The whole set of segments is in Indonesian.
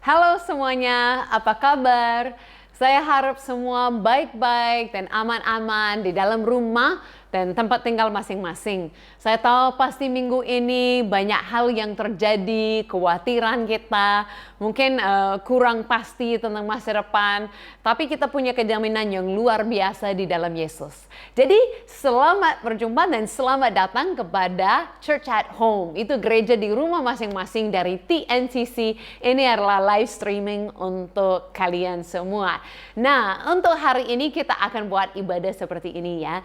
Halo semuanya, apa kabar? Saya harap semua baik-baik dan aman-aman di dalam rumah dan tempat tinggal masing-masing. Saya tahu pasti minggu ini banyak hal yang terjadi, kekhawatiran kita, mungkin kurang pasti tentang masa depan, tapi kita punya kejaminan yang luar biasa di dalam Yesus. Jadi selamat berjumpa dan selamat datang kepada Church at Home. Itu gereja di rumah masing-masing dari TNCC. Ini adalah live streaming untuk kalian semua. Nah, untuk hari ini kita akan buat ibadah seperti ini ya.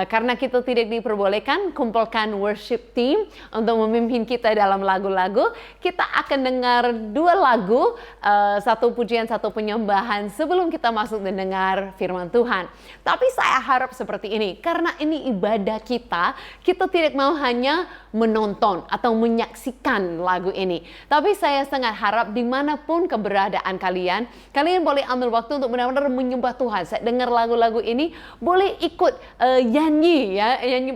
Karena kita tidak diperbolehkan kumpulkan worship team untuk memimpin kita dalam lagu-lagu, kita akan dengar dua lagu, satu pujian, satu penyembahan sebelum kita masuk dan dengar firman Tuhan. Tapi saya harap seperti ini, karena ini ibadah kita tidak mau hanya menonton atau menyaksikan lagu ini. Tapi saya sangat harap dimanapun keberadaan kalian boleh ambil waktu untuk benar-benar menyembah Tuhan. Saya dengar lagu-lagu ini, boleh ikut nyanyi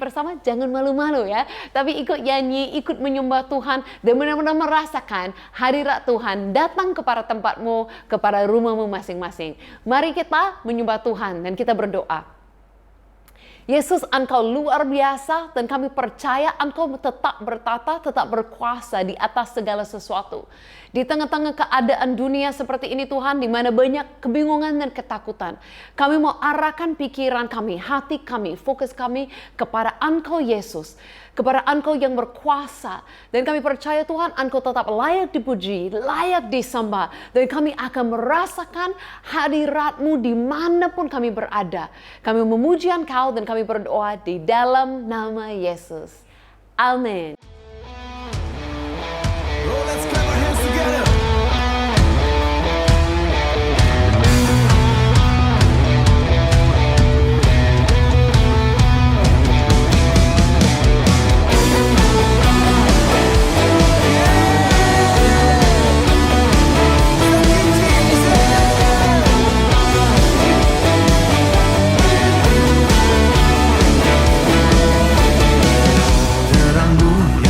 bersama, jangan malu-malu ya. Tapi ikut nyanyi, ikut menyembah Tuhan, dan benar-benar merasakan hadirat Tuhan datang kepada tempatmu, kepada rumahmu masing-masing. Mari kita menyembah Tuhan dan kita berdoa. Yesus, Engkau luar biasa dan kami percaya Engkau tetap bertata, tetap berkuasa di atas segala sesuatu. Di tengah-tengah keadaan dunia seperti ini Tuhan, di mana banyak kebingungan dan ketakutan, kami mau arahkan pikiran kami, hati kami, fokus kami kepada Engkau Yesus, kepada Engkau yang berkuasa. Dan kami percaya Tuhan, Engkau tetap layak dipuji, layak disembah, dan kami akan merasakan hadirat-Mu dimanapun kami berada. Kami memuji Engkau dan kami berdoa di dalam nama Yesus. Amin. Oh, let's clap our hands together. Terangmu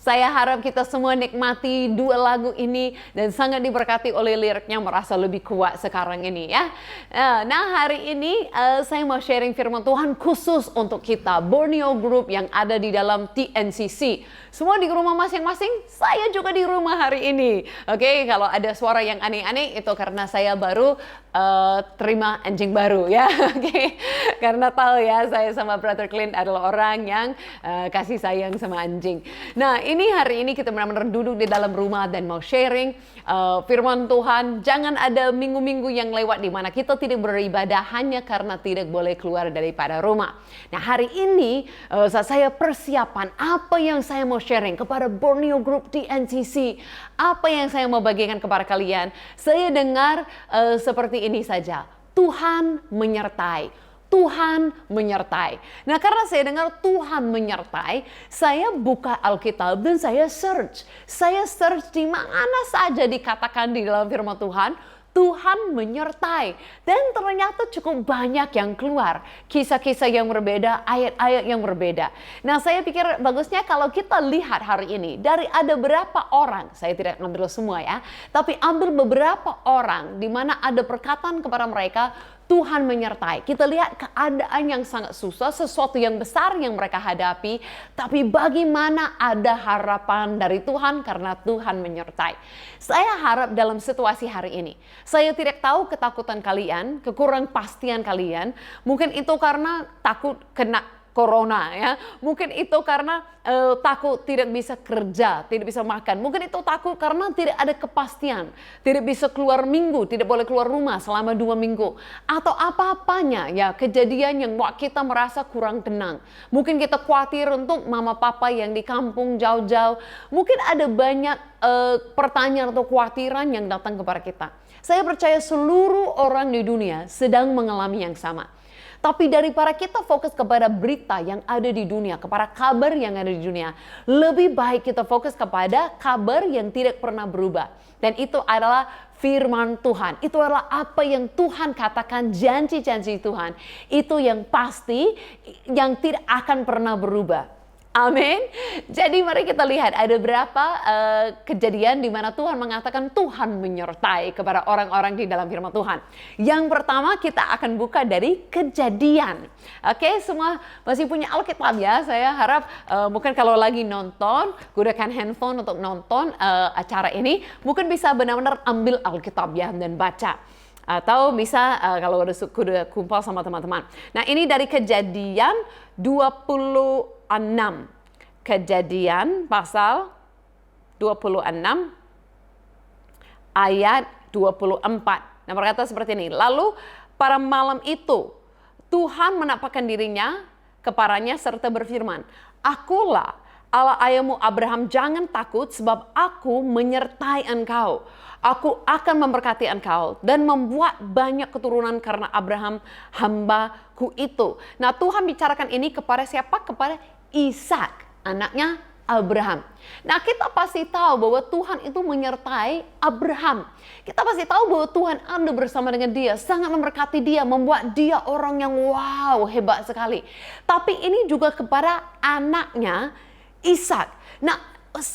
Saya harap kita semua nikmati dua lagu ini dan sangat diberkati oleh liriknya, merasa lebih kuat sekarang ini ya. Nah, hari ini saya mau sharing firman Tuhan khusus untuk kita Borneo Group yang ada di dalam TNCC. Semua di rumah masing-masing, saya juga di rumah hari ini. Oke, kalau ada suara yang aneh-aneh itu karena saya baru terima anjing baru ya. Oke, karena tahu ya saya sama Brother Clint adalah orang yang kasih sayang sama anjing. Nah, ini hari ini kita benar-benar duduk di dalam rumah dan mau sharing firman Tuhan. Jangan ada minggu-minggu yang lewat di mana kita tidak beribadah hanya karena tidak boleh keluar daripada rumah. Nah, hari ini saat saya persiapan apa yang saya mau sharing kepada Borneo Group TNCC, apa yang saya mau bagikan kepada kalian, saya dengar seperti ini saja. Tuhan menyertai. Tuhan menyertai. Nah, karena saya dengar Tuhan menyertai, saya buka Alkitab dan saya search. Saya search di mana saja dikatakan di dalam firman Tuhan, Tuhan menyertai. Dan ternyata cukup banyak yang keluar. Kisah-kisah yang berbeda, ayat-ayat yang berbeda. Nah, saya pikir bagusnya kalau kita lihat hari ini, dari ada berapa orang, saya tidak ambil semua ya, tapi ambil beberapa orang di mana ada perkataan kepada mereka, Tuhan menyertai. Kita lihat keadaan yang sangat susah, sesuatu yang besar yang mereka hadapi, tapi bagaimana ada harapan dari Tuhan karena Tuhan menyertai. Saya harap dalam situasi hari ini, saya tidak tahu ketakutan kalian, kekurang pastian kalian, mungkin itu karena takut kena corona ya, mungkin itu karena takut tidak bisa kerja, tidak bisa makan, mungkin itu takut karena tidak ada kepastian, tidak bisa keluar minggu, tidak boleh keluar rumah selama 2 minggu, atau apa-apanya ya, kejadian yang buat kita merasa kurang tenang. Mungkin kita khawatir untuk mama papa yang di kampung jauh-jauh, mungkin ada banyak pertanyaan atau kekhawatiran yang datang kepada kita. Saya percaya seluruh orang di dunia sedang mengalami yang sama. Tapi daripada kita fokus kepada berita yang ada di dunia, kepada kabar yang ada di dunia, lebih baik kita fokus kepada kabar yang tidak pernah berubah. Dan itu adalah firman Tuhan. Itu adalah apa yang Tuhan katakan, janji-janji Tuhan. Itu yang pasti, yang tidak akan pernah berubah. Amin. Jadi mari kita lihat ada berapa kejadian di mana Tuhan mengatakan Tuhan menyertai kepada orang-orang di dalam firman Tuhan. Yang pertama kita akan buka dari Kejadian. Oke, semua masih punya Alkitab ya. Saya harap mungkin kalau lagi nonton, gunakan handphone untuk nonton acara ini, mungkin bisa benar-benar ambil Alkitab ya dan baca. Atau bisa kalau udah kumpul sama teman-teman. Nah, ini dari Kejadian 26. Kejadian pasal 26 ayat 24. Nah, berkata seperti ini. Lalu pada malam itu Tuhan menampakkan dirinya kepadanya serta berfirman, Akulah Allah ayahmu Abraham, jangan takut sebab aku menyertai engkau. Aku akan memberkati engkau dan membuat banyak keturunan karena Abraham hambaku itu. Nah, Tuhan bicarakan ini kepada siapa? Kepada Ishak, anaknya Abraham. Nah, kita pasti tahu bahwa Tuhan itu menyertai Abraham. Kita pasti tahu bahwa Tuhan ada bersama dengan dia, sangat memberkati dia, membuat dia orang yang wow, hebat sekali. Tapi ini juga kepada anaknya Ishak. Nah,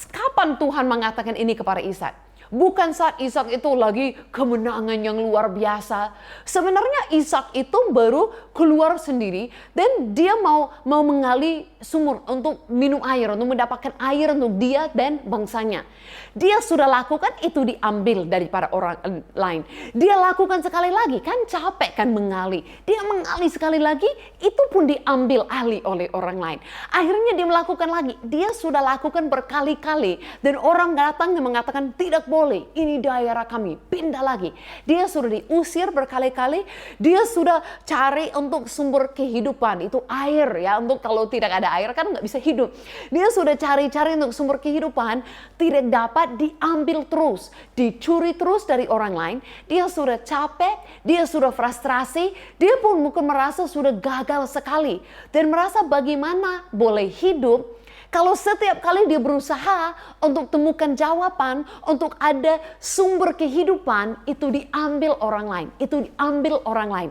kapan Tuhan mengatakan ini kepada Ishak? Bukan saat Ishak itu lagi kemenangan yang luar biasa. Sebenarnya Ishak itu baru keluar sendiri dan dia mau mengali sumur untuk minum air, untuk mendapatkan air untuk dia dan bangsanya. Dia sudah lakukan itu, diambil daripada orang lain. Dia lakukan sekali lagi, kan capek kan mengali. Dia mengali sekali lagi, itu pun diambil alih oleh orang lain. Akhirnya dia melakukan lagi. Dia sudah lakukan berkali-kali dan orang datang dan mengatakan tidak boleh, ini daerah kami, pindah lagi. Dia sudah diusir berkali-kali, dia sudah cari untuk sumber kehidupan, itu air ya, untuk kalau tidak ada air kan nggak bisa hidup. Dia sudah cari-cari untuk sumber kehidupan, tidak dapat, diambil terus, dicuri terus dari orang lain. Dia sudah capek, dia sudah frustrasi, dia pun mungkin merasa sudah gagal sekali dan merasa bagaimana boleh hidup kalau setiap kali dia berusaha untuk temukan jawaban, untuk ada sumber kehidupan, itu diambil orang lain. Itu diambil orang lain.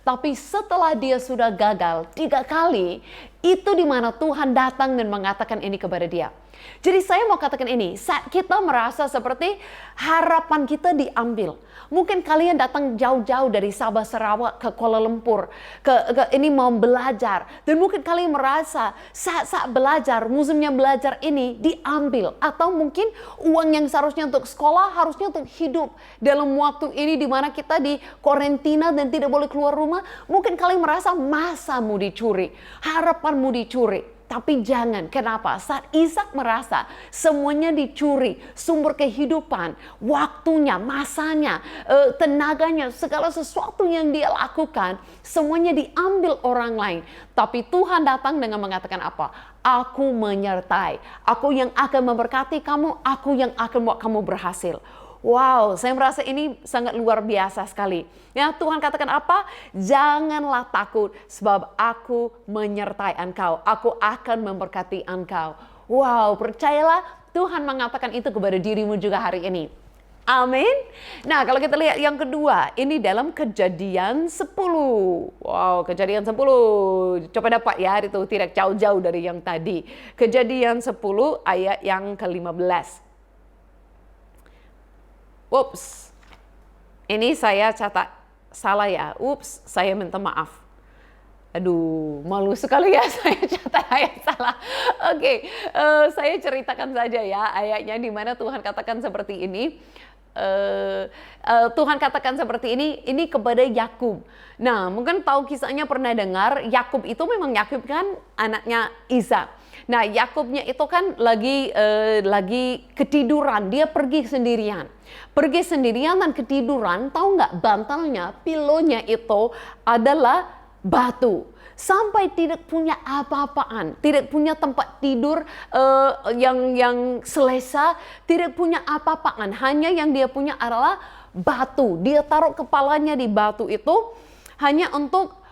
Tapi setelah dia sudah gagal 3 kali, Itu di mana Tuhan datang dan mengatakan ini kepada dia. Jadi saya mau katakan ini, saat kita merasa seperti harapan kita diambil. Mungkin kalian datang jauh-jauh dari Sabah Sarawak ke Kuala Lumpur, ini mau belajar. Dan mungkin kalian merasa saat belajar, musimnya belajar ini diambil. Atau mungkin uang yang seharusnya untuk sekolah, harusnya untuk hidup. Dalam waktu ini di mana kita di karantina dan tidak boleh keluar rumah, mungkin kalian merasa masamu dicuri, harapanmu dicuri. Tapi jangan, kenapa? Saat Ishak merasa semuanya dicuri, sumber kehidupan, waktunya, masanya, tenaganya, segala sesuatu yang dia lakukan, semuanya diambil orang lain. Tapi Tuhan datang dengan mengatakan apa? Aku menyertai, aku yang akan memberkati kamu, aku yang akan buat kamu berhasil. Wow, saya merasa ini sangat luar biasa sekali. Ya, Tuhan katakan apa? Janganlah takut sebab aku menyertai engkau. Aku akan memberkati engkau. Wow, percayalah Tuhan mengatakan itu kepada dirimu juga hari ini. Amin. Nah, kalau kita lihat yang kedua, ini dalam Kejadian 10. Wow, Kejadian 10. Coba dapat ya, itu tidak jauh-jauh dari yang tadi. Kejadian 10 ayat yang ke-15. Ups, ini saya catat salah ya. Ups, saya minta maaf. Aduh, malu sekali ya saya catat ayat salah. Oke, saya ceritakan saja ya ayatnya di mana Tuhan katakan seperti ini. Tuhan katakan seperti ini kepada Yakub. Nah, mungkin tahu kisahnya, pernah dengar. Yakub itu memang Yakub kan anaknya Ishak. Nah, Yakubnya itu kan lagi ketiduran, dia pergi sendirian dan ketiduran. Tahu nggak, bantalnya, pilonya itu adalah batu. Sampai tidak punya apa-apaan, tidak punya tempat tidur yang selesa, tidak punya apa-apaan. Hanya yang dia punya adalah batu. Dia taruh kepalanya di batu itu hanya untuk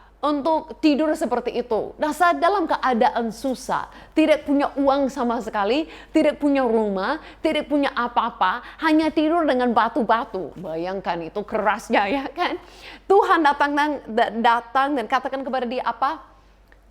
tidur seperti itu. Nah, saat dalam keadaan susah, tidak punya uang sama sekali, tidak punya rumah, tidak punya apa-apa, hanya tidur dengan batu-batu. Bayangkan itu kerasnya ya kan. Tuhan datang dan katakan kepada dia apa?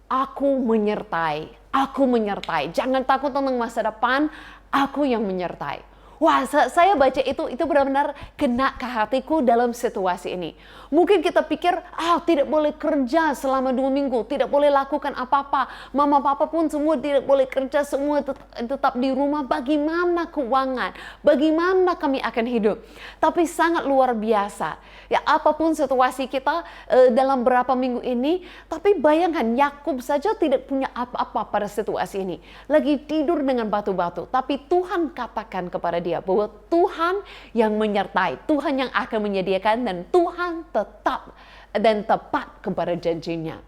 Aku menyertai, aku menyertai. Jangan takut tentang masa depan, aku yang menyertai. Wah, saya baca itu benar-benar kena ke hatiku dalam situasi ini. Mungkin kita pikir, tidak boleh kerja selama 2 minggu, tidak boleh lakukan apa-apa. Mama papa pun semua tidak boleh kerja, semua tetap di rumah. Bagaimana keuangan? Bagaimana kami akan hidup? Tapi sangat luar biasa. Ya, apapun situasi kita dalam berapa minggu ini, tapi bayangkan Yakub saja tidak punya apa-apa pada situasi ini. Lagi tidur dengan batu-batu, tapi Tuhan katakan kepada dia bahwa Tuhan yang menyertai, Tuhan yang akan menyediakan, dan Tuhan tetap dan tepat kepada janjinya.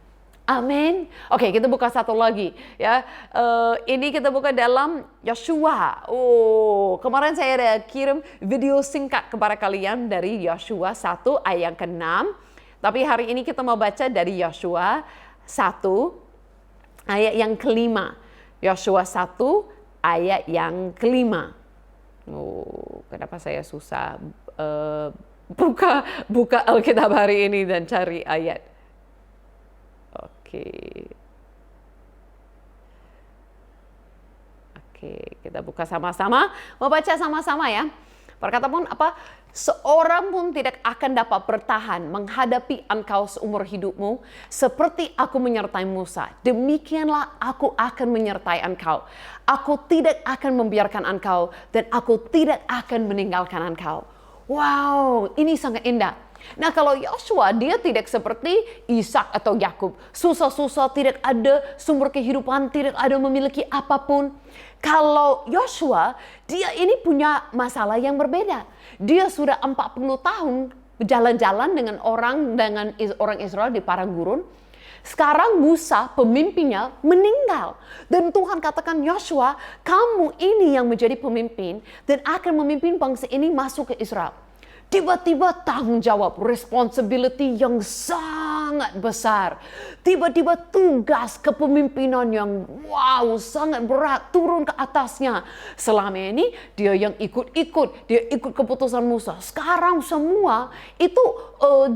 Amin. Oke, kita buka satu lagi ya. Ini kita buka dalam Yosua. Kemarin saya ada kirim video singkat kepada kalian dari Yosua 1 ayat yang ke-6. Tapi hari ini kita mau baca dari Yosua 1 ayat yang ke-5. Yosua 1 ayat yang ke-5. Kenapa saya susah buka Alkitab hari ini dan cari ayat. Oke, kita buka sama-sama. Mau baca sama-sama ya. Perkata pun apa? Seorang pun tidak akan dapat bertahan menghadapi engkau seumur hidupmu, seperti aku menyertai Musa. Demikianlah aku akan menyertai engkau. Aku tidak akan membiarkan engkau, dan aku tidak akan meninggalkan engkau. Wow, ini sangat indah. Nah, kalau Yosua, dia tidak seperti Ishak atau Yakub. Susah-susah, tidak ada sumber kehidupan, tidak ada memiliki apapun. Kalau Yosua, dia ini punya masalah yang berbeda. Dia sudah 40 tahun jalan-jalan dengan orang Israel di padang gurun. Sekarang Musa, pemimpinnya, meninggal. Dan Tuhan katakan, Yosua, kamu ini yang menjadi pemimpin dan akan memimpin bangsa ini masuk ke Israel. tiba-tiba tanggung jawab, responsibility yang sangat besar. Tiba-tiba tugas kepemimpinan yang sangat berat turun ke atasnya. Selama ini dia yang ikut-ikut, dia ikut keputusan Musa. Sekarang semua itu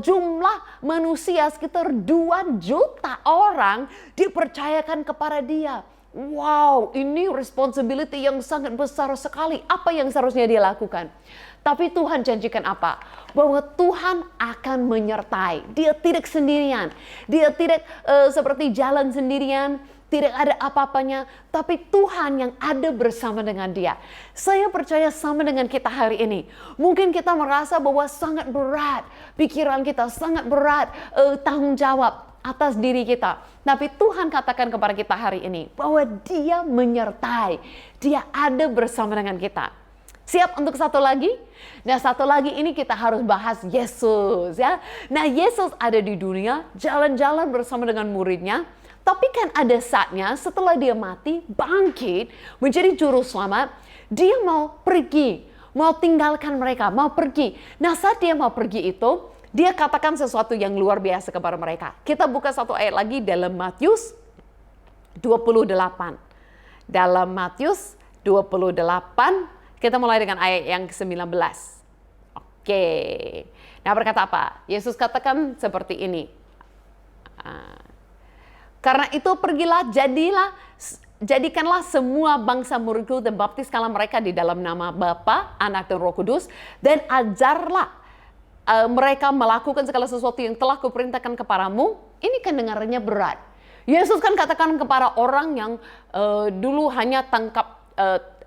jumlah manusia sekitar 2 juta orang dipercayakan kepada dia. Wow, ini responsibility yang sangat besar sekali. Apa yang seharusnya dia lakukan? Tapi Tuhan janjikan apa? Bahwa Tuhan akan menyertai. Dia tidak sendirian. Dia tidak seperti jalan sendirian. Tidak ada apa-apanya. Tapi Tuhan yang ada bersama dengan dia. Saya percaya sama dengan kita hari ini. Mungkin kita merasa bahwa sangat berat. Pikiran kita sangat berat. Tanggung jawab atas diri kita. Tapi Tuhan katakan kepada kita hari ini bahwa dia menyertai. Dia ada bersama dengan kita. Siap untuk satu lagi? Nah, satu lagi ini kita harus bahas Yesus ya. Nah, Yesus ada di dunia, jalan-jalan bersama dengan muridnya. Tapi kan ada saatnya setelah dia mati, bangkit, menjadi juru selamat, dia mau pergi, mau tinggalkan mereka, mau pergi. Nah, saat dia mau pergi itu, dia katakan sesuatu yang luar biasa kepada mereka. Kita buka satu ayat lagi dalam Matius 28. Dalam Matius 28, kita mulai dengan ayat yang ke-19. Oke. Nah, berkata apa? Yesus katakan seperti ini. Karena itu pergilah, jadikanlah semua bangsa muridku dan baptiskanlah mereka di dalam nama Bapa, Anak dan Roh Kudus, dan ajarlah mereka melakukan segala sesuatu yang telah kuperintahkan kepadamu. Ini kan dengarannya berat. Yesus kan katakan kepada orang yang dulu hanya tangkap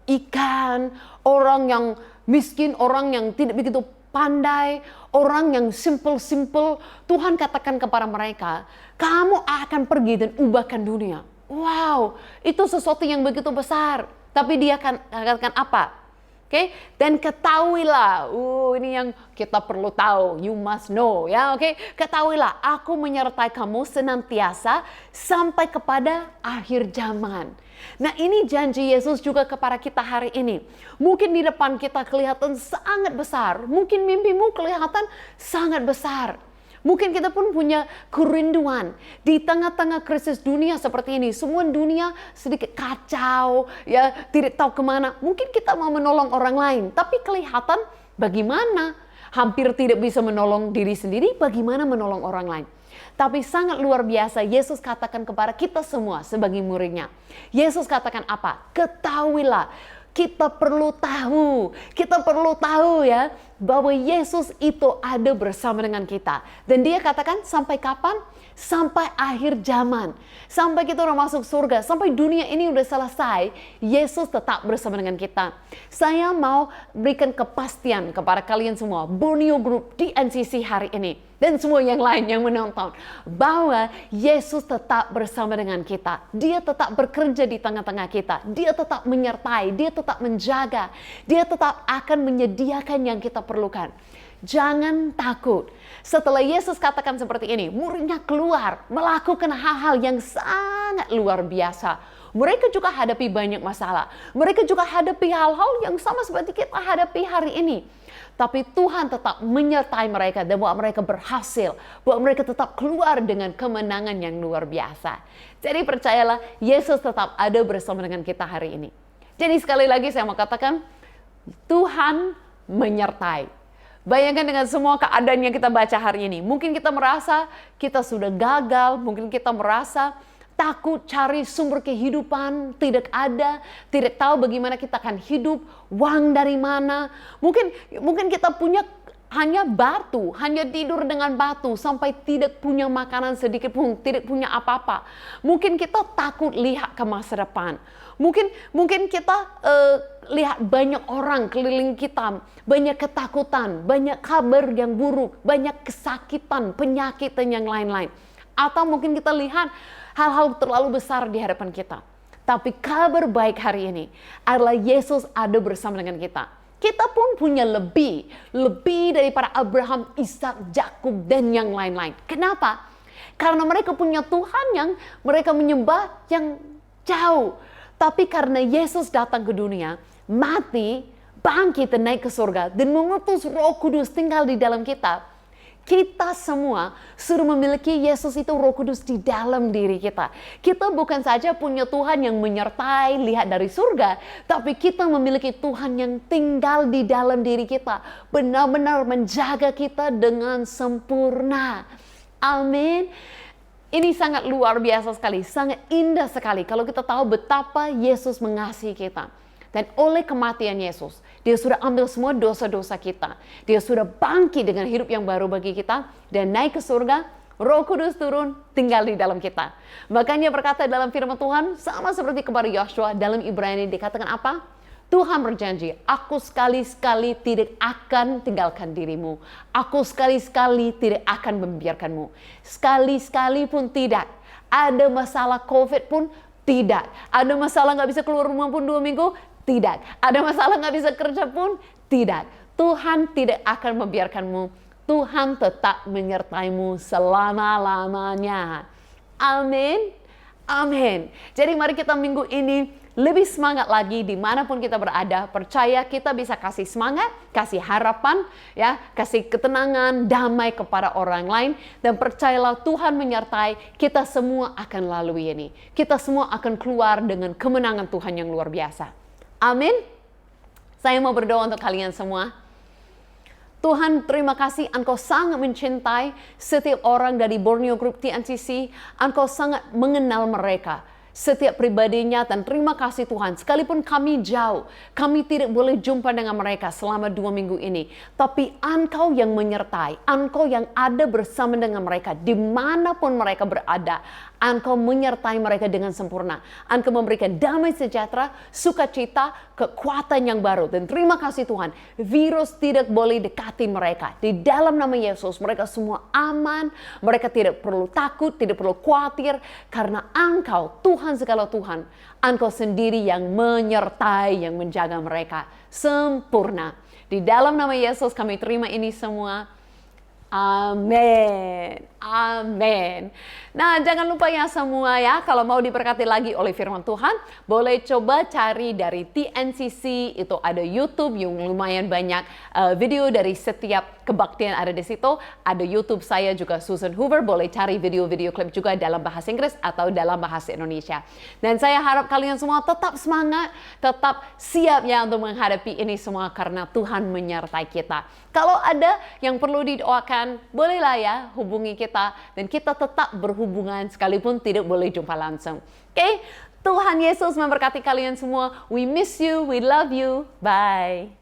ikan, orang yang miskin, orang yang tidak begitu pandai, orang yang simple. Tuhan katakan kepada mereka, kamu akan pergi dan ubahkan dunia. Wow, itu sesuatu yang begitu besar. Tapi dia akan katakan apa? Oke, dan ketahuilah, ini yang kita perlu tahu, you must know, ya, oke. Ketahuilah, aku menyertai kamu senantiasa sampai kepada akhir zaman. Nah, ini janji Yesus juga kepada kita hari ini. Mungkin di depan kita kelihatan sangat besar, mungkin mimpimu kelihatan sangat besar. Mungkin kita pun punya kerinduan di tengah-tengah krisis dunia seperti ini. Semua dunia sedikit kacau, ya, tidak tahu kemana. Mungkin kita mau menolong orang lain, tapi kelihatan bagaimana hampir tidak bisa menolong diri sendiri, bagaimana menolong orang lain. Tapi sangat luar biasa Yesus katakan kepada kita semua sebagai muridnya. Yesus katakan apa? Ketahuilah. Kita perlu tahu ya bahwa Yesus itu ada bersama dengan kita. Dan dia katakan sampai kapan? Sampai akhir zaman. Sampai kita udah masuk surga, sampai dunia ini udah selesai, Yesus tetap bersama dengan kita. Saya mau berikan kepastian kepada kalian semua, Borneo Group di NCC hari ini, dan semua yang lain yang menonton, bahwa Yesus tetap bersama dengan kita. Dia tetap bekerja di tengah-tengah kita. Dia tetap menyertai, dia tetap menjaga, dia tetap akan menyediakan yang kita perlukan. Jangan takut. Setelah Yesus katakan seperti ini, muridnya keluar melakukan hal-hal yang sangat luar biasa. Mereka juga hadapi banyak masalah. Mereka juga hadapi hal-hal yang sama seperti kita hadapi hari ini. Tapi Tuhan tetap menyertai mereka dan bahwa mereka berhasil. Bahwa mereka tetap keluar dengan kemenangan yang luar biasa. Jadi percayalah, Yesus tetap ada bersama dengan kita hari ini. Jadi sekali lagi saya mau katakan, Tuhan menyertai. Bayangkan dengan semua keadaan yang kita baca hari ini. Mungkin kita merasa kita sudah gagal. Mungkin kita merasa takut cari sumber kehidupan. Tidak ada. Tidak tahu bagaimana kita akan hidup. Uang dari mana. Mungkin kita punya hanya batu. Hanya tidur dengan batu. Sampai tidak punya makanan sedikit pun. Tidak punya apa-apa. Mungkin kita takut lihat ke masa depan. Mungkin kita lihat banyak orang keliling kita, banyak ketakutan, banyak kabar yang buruk, banyak kesakitan, penyakit dan yang lain-lain. Atau mungkin kita lihat hal-hal terlalu besar di hadapan kita. Tapi kabar baik hari ini adalah Yesus ada bersama dengan kita. Kita pun punya lebih daripada Abraham, Ishak, Yakub dan yang lain-lain. Kenapa? Karena mereka punya Tuhan yang mereka menyembah yang jauh. Tapi karena Yesus datang ke dunia, mati, bangkit dan naik ke surga dan mengutus Roh Kudus tinggal di dalam kita, kita semua sudah memiliki Yesus itu, Roh Kudus di dalam diri kita. Kita bukan saja punya Tuhan yang menyertai lihat dari surga, tapi kita memiliki Tuhan yang tinggal di dalam diri kita, benar-benar menjaga kita dengan sempurna. Amin. Ini sangat luar biasa sekali, sangat indah sekali kalau kita tahu betapa Yesus mengasihi kita. Dan oleh kematian Yesus, Dia sudah ambil semua dosa-dosa kita. Dia sudah bangkit dengan hidup yang baru bagi kita dan naik ke surga. Roh Kudus turun, tinggal di dalam kita. Makanya berkata dalam firman Tuhan, sama seperti kepada Yosua dalam Ibrani dikatakan apa? Tuhan berjanji, aku sekali-sekali tidak akan tinggalkan dirimu. Aku sekali-sekali tidak akan membiarkanmu. Sekali-sekali pun tidak. Ada masalah COVID pun tidak. Ada masalah nggak bisa keluar rumah pun 2 minggu? Tidak. Ada masalah nggak bisa kerja pun? Tidak. Tuhan tidak akan membiarkanmu. Tuhan tetap menyertaimu selama-lamanya. Amin. Amin. Jadi mari kita minggu ini lebih semangat lagi dimanapun kita berada. Percaya kita bisa kasih semangat, kasih harapan, ya, kasih ketenangan, damai kepada orang lain. Dan percayalah Tuhan menyertai kita semua akan lalui ini. Kita semua akan keluar dengan kemenangan Tuhan yang luar biasa. Amin. Saya mau berdoa untuk kalian semua. Tuhan, terima kasih Engkau sangat mencintai setiap orang dari Borneo Group TNCC. Engkau sangat mengenal mereka, setiap pribadinya, dan terima kasih Tuhan. Sekalipun kami jauh, kami tidak boleh jumpa dengan mereka selama 2 minggu ini. Tapi Engkau yang menyertai, Engkau yang ada bersama dengan mereka, dimanapun mereka berada. Engkau menyertai mereka dengan sempurna. Engkau memberikan damai sejahtera, sukacita, kekuatan yang baru. Dan terima kasih Tuhan, virus tidak boleh dekati mereka. Di dalam nama Yesus, mereka semua aman. Mereka tidak perlu takut, tidak perlu khawatir. Karena Engkau, Tuhan segala Tuhan, Engkau sendiri yang menyertai, yang menjaga mereka sempurna. Di dalam nama Yesus kami terima ini semua. Amin. Amin. Nah, jangan lupa ya semua ya, kalau mau diberkati lagi oleh firman Tuhan, boleh coba cari dari TNCC, itu ada YouTube yang lumayan banyak video dari setiap kebaktian ada di situ. Ada YouTube saya juga, Susan Hoover, boleh cari video-video klip juga dalam bahasa Inggris atau dalam bahasa Indonesia. Dan saya harap kalian semua tetap semangat, tetap siap ya untuk menghadapi ini semua karena Tuhan menyertai kita. Kalau ada yang perlu didoakan, bolehlah ya hubungi kita dan kita tetap berhubungan sekalipun tidak boleh jumpa langsung. Oke? Tuhan Yesus memberkati kalian semua. We miss you, we love you. Bye.